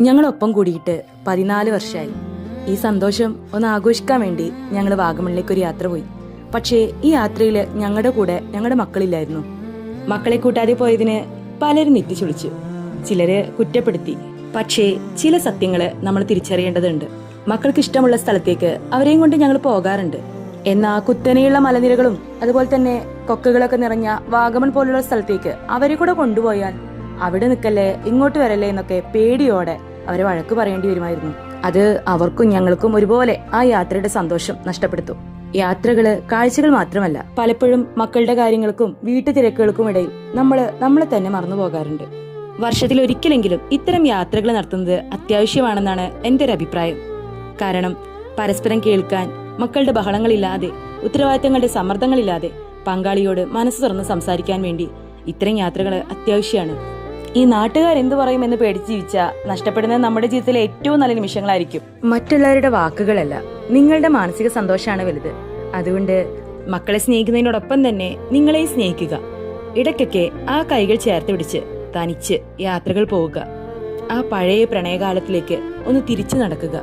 ഞങ്ങളൊപ്പം കൂടിയിട്ട് 14 വർഷമായി. ഈ സന്തോഷം ഒന്ന് ആഘോഷിക്കാൻ വേണ്ടി ഞങ്ങൾ വാഗമണിലേക്ക് ഒരു യാത്ര പോയി. പക്ഷേ ഈ യാത്രയിൽ ഞങ്ങളുടെ കൂടെ ഞങ്ങളുടെ മക്കളില്ലായിരുന്നു. മക്കളെ കൂട്ടാതെ പോയതിന് പലരും നെറ്റിച്ചുളിച്ചു, ചിലര് കുറ്റപ്പെടുത്തി. പക്ഷേ ചില സത്യങ്ങള് നമ്മൾ തിരിച്ചറിയേണ്ടതുണ്ട്. മക്കൾക്ക് ഇഷ്ടമുള്ള സ്ഥലത്തേക്ക് അവരെയും കൊണ്ട് ഞങ്ങൾ പോകാറുണ്ട്. എന്നാ കുത്തനെയുള്ള മലനിരകളും അതുപോലെ തന്നെ കൊക്കകളൊക്കെ നിറഞ്ഞ വാഗമൺ പോലുള്ള സ്ഥലത്തേക്ക് അവരെ കൂടെ കൊണ്ടുപോയാൽ അവിടെ നിൽക്കല്ലേ, ഇങ്ങോട്ട് വരല്ലേ എന്നൊക്കെ പേടിയോടെ അവരെ വഴക്ക് പറയേണ്ടി വരുമായിരുന്നു. അത് അവർക്കും ഞങ്ങൾക്കും ഒരുപോലെ ആ യാത്രയുടെ സന്തോഷം നഷ്ടപ്പെടുത്തും. യാത്രകള് കാഴ്ചകൾ മാത്രമല്ല, പലപ്പോഴും മക്കളുടെ കാര്യങ്ങൾക്കും വീട്ടു തിരക്കുകൾക്കും ഇടയിൽ നമ്മളെ തന്നെ മറന്നു പോകാറുണ്ട്. വർഷത്തിൽ ഒരിക്കലെങ്കിലും ഇത്തരം യാത്രകൾ നടത്തുന്നത് അത്യാവശ്യമാണെന്നാണ് എന്റെ ഒരു അഭിപ്രായം. കാരണം പരസ്പരം കേൾക്കാൻ, മക്കളുടെ ബഹളങ്ങളില്ലാതെ, ഉത്തരവാദിത്തങ്ങളുടെ സമ്മർദ്ദങ്ങളില്ലാതെ പങ്കാളിയോട് മനസ്സ് തുറന്ന് സംസാരിക്കാൻ വേണ്ടി ഇത്തരം യാത്രകൾ അത്യാവശ്യമാണ്. ഈ നാട്ടുകാരെന്തു പറയുമെന്ന് പേടിച്ച് ജീവിച്ചാൽ നഷ്ടപ്പെടുന്നത് നമ്മുടെ ജീവിതത്തിലെ ഏറ്റവും നല്ല നിമിഷങ്ങളായിരിക്കും. മറ്റുള്ളവരുടെ വാക്കുകളല്ല, നിങ്ങളുടെ മാനസിക സന്തോഷമാണ് വലുത്. അതുകൊണ്ട് മക്കളെ സ്നേഹിക്കുന്നതിനോടൊപ്പം തന്നെ നിങ്ങളെയും സ്നേഹിക്കുക. ഇടയ്ക്കൊക്കെ ആ കൈകൾ ചേർത്ത് പിടിച്ച് തനിച്ച് യാത്രകൾ പോവുക. ആ പഴയ പ്രണയകാലത്തിലേക്ക് ഒന്ന് തിരിച്ചു നടക്കുക.